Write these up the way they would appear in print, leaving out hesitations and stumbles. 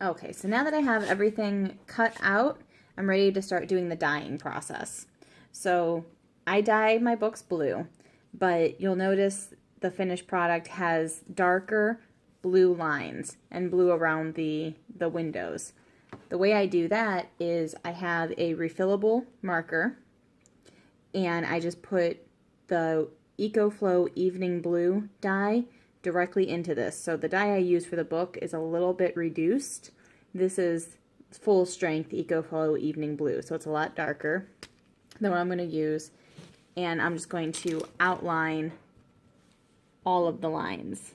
Okay, so now that I have everything cut out, I'm ready to start doing the dyeing process. So I dye my books blue, but you'll notice the finished product has darker blue lines and blue around the windows. The way I do that is I have a refillable marker and I just put the EcoFlow Evening Blue dye directly into this. So the dye I use for the book is a little bit reduced. This is full strength EcoFlow Evening Blue, so it's a lot darker than what I'm going to use. And I'm just going to outline all of the lines.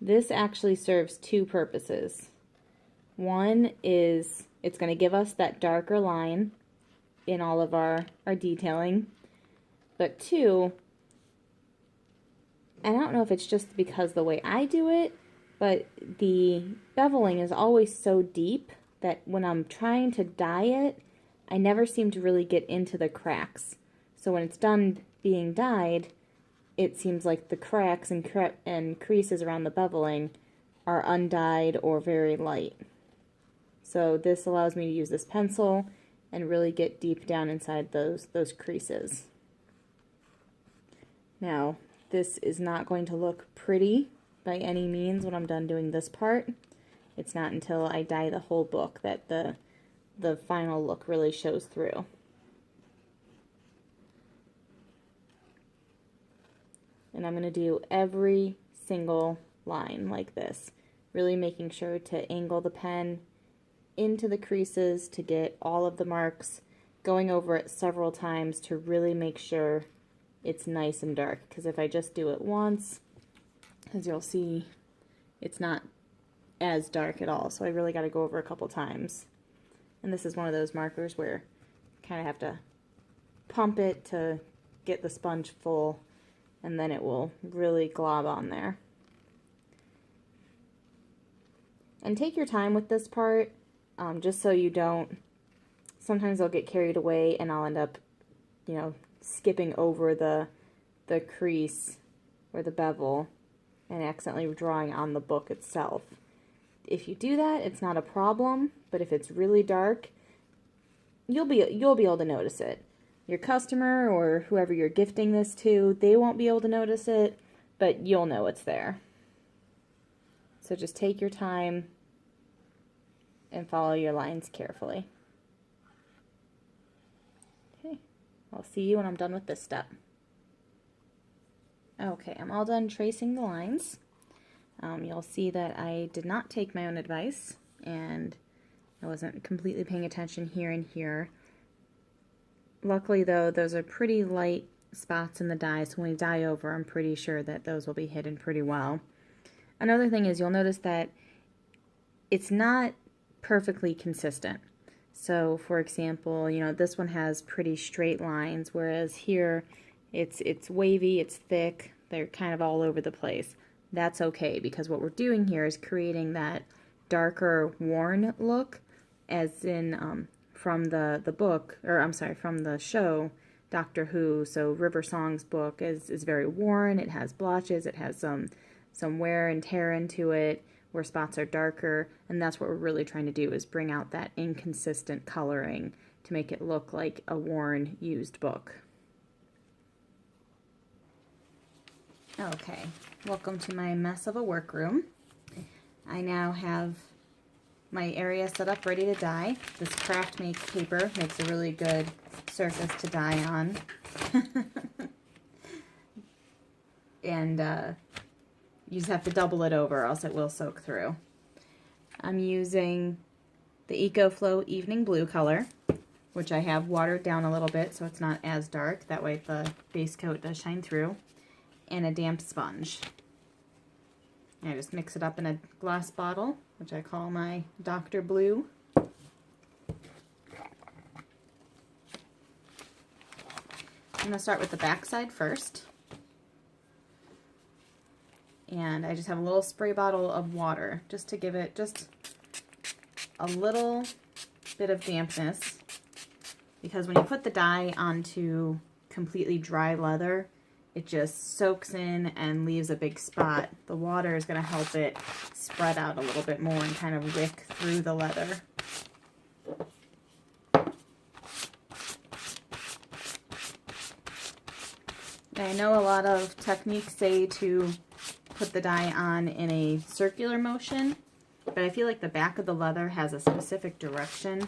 This actually serves two purposes. One is it's going to give us that darker line in all of our detailing. But two, and I don't know if it's just because the way I do it, but the beveling is always so deep that when I'm trying to dye it, I never seem to really get into the cracks. So when it's done being dyed, it seems like the cracks and creases around the beveling are undyed or very light. So this allows me to use this pencil and really get deep down inside those creases. Now, this is not going to look pretty by any means when I'm done doing this part. It's not until I dye the whole book that the final look really shows through. And I'm going to do every single line like this, really making sure to angle the pen into the creases to get all of the marks, going over it several times to really make sure it's nice and dark, because if I just do it once, as you'll see, it's not as dark at all, so I really got to go over a couple times. And this is one of those markers where you kind of have to pump it to get the sponge full, and then it will really glob on there. And take your time with this part, just so you don't, sometimes I'll get carried away and I'll end up, skipping over the crease or the bevel and accidentally drawing on the book itself. If you do that, it's not a problem, but if it's really dark, you'll be able to notice it. Your customer or whoever you're gifting this to, they won't be able to notice it, but you'll know it's there. So just take your time and follow your lines carefully. Okay, I'll see you when I'm done with this step. Okay, I'm all done tracing the lines. You'll see that I did not take my own advice, and I wasn't completely paying attention here and here. Luckily, though, those are pretty light spots in the dye, so when we dye over, I'm pretty sure that those will be hidden pretty well. Another thing is you'll notice that it's not perfectly consistent. So, for example, this one has pretty straight lines, whereas here it's wavy, it's thick, they're kind of all over the place. That's okay, because what we're doing here is creating that darker, worn look, as in from the book, or I'm sorry, from the show, Doctor Who. So River Song's book is very worn, it has blotches, it has some wear and tear into it, where spots are darker, and that's what we're really trying to do, is bring out that inconsistent coloring to make it look like a worn, used book. Okay, welcome to my mess of a workroom. I now have my area set up ready to dye. This craft make paper makes a really good surface to dye on. And you just have to double it over, or else it will soak through. I'm using the EcoFlow Evening Blue color, which I have watered down a little bit so it's not as dark. That way the base coat does shine through. And a damp sponge. And I just mix it up in a glass bottle, which I call my Dr. Blue. I'm going to start with the back side first. And I just have a little spray bottle of water just to give it just a little bit of dampness, because when you put the dye onto completely dry leather, it just soaks in and leaves a big spot. The water is going to help it spread out a little bit more and kind of wick through the leather. I know a lot of techniques say to put the dye on in a circular motion, but I feel like the back of the leather has a specific direction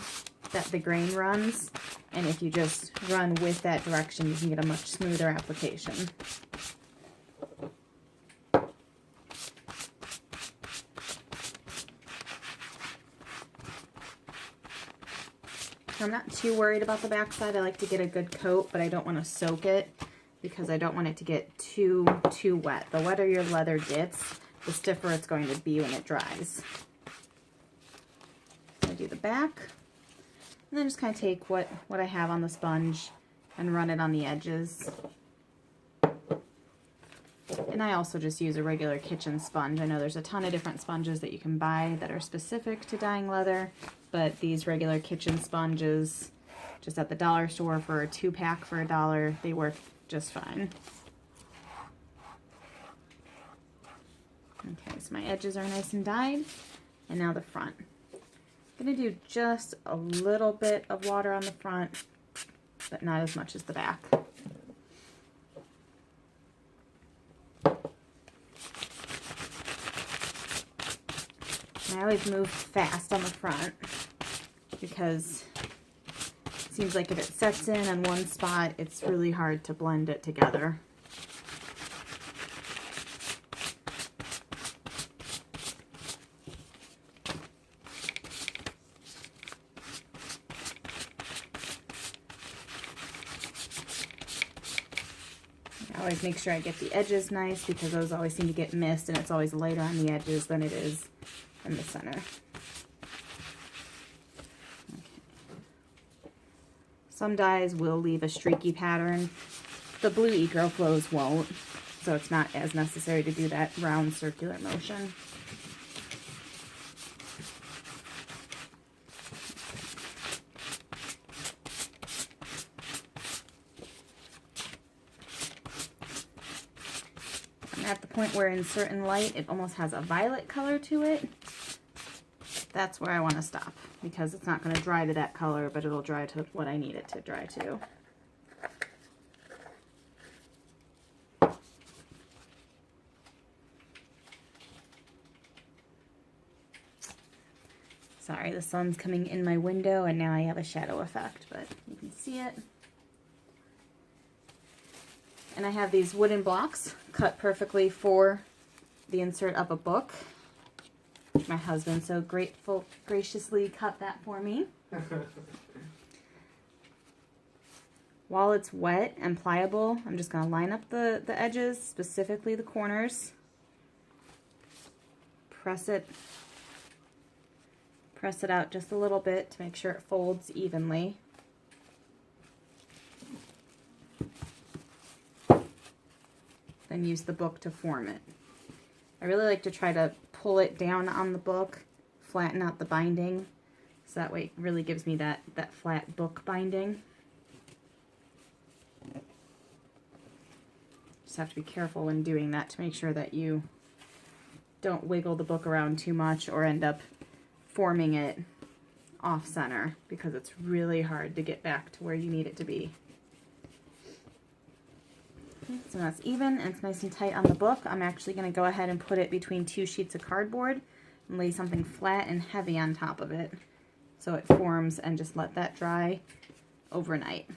that the grain runs, and if you just run with that direction, you can get a much smoother application. I'm not too worried about the back side. I like to get a good coat, but I don't want to soak it because I don't want it to get too wet. The wetter your leather gets, the stiffer it's going to be when it dries. So I do the back, and then just kind of take what I have on the sponge and run it on the edges. And I also just use a regular kitchen sponge. I know there's a ton of different sponges that you can buy that are specific to dyeing leather, but these regular kitchen sponges, just at the dollar store for a 2-pack for $1, they work just fine. Okay, so my edges are nice and dyed, and now the front. I'm going to do just a little bit of water on the front, but not as much as the back. And I always move fast on the front because it seems like if it sets in on one spot, it's really hard to blend it together. I always make sure I get the edges nice because those always seem to get missed, and it's always lighter on the edges than it is in the center. Okay. Some dyes will leave a streaky pattern. The blue Eco Flows won't, so it's not as necessary to do that round circular motion. At the point where in certain light it almost has a violet color to it, that's where I want to stop, because it's not going to dry to that color, but it'll dry to what I need it to dry to. Sorry, the sun's coming in my window and now I have a shadow effect, but you can see it. And I have these wooden blocks cut perfectly for the insert of a book. My husband so graciously cut that for me. While it's wet and pliable, I'm just going to line up the edges, specifically the corners. Press it out just a little bit to make sure it folds evenly. Then use the book to form it. I really like to try to pull it down on the book, flatten out the binding, so that way it really gives me that flat book binding. Just have to be careful when doing that to make sure that you don't wiggle the book around too much or end up forming it off center, because it's really hard to get back to where you need it to be. Okay, so that's even and it's nice and tight on the book. I'm actually going to go ahead and put it between 2 sheets of cardboard and lay something flat and heavy on top of it so it forms, and just let that dry overnight.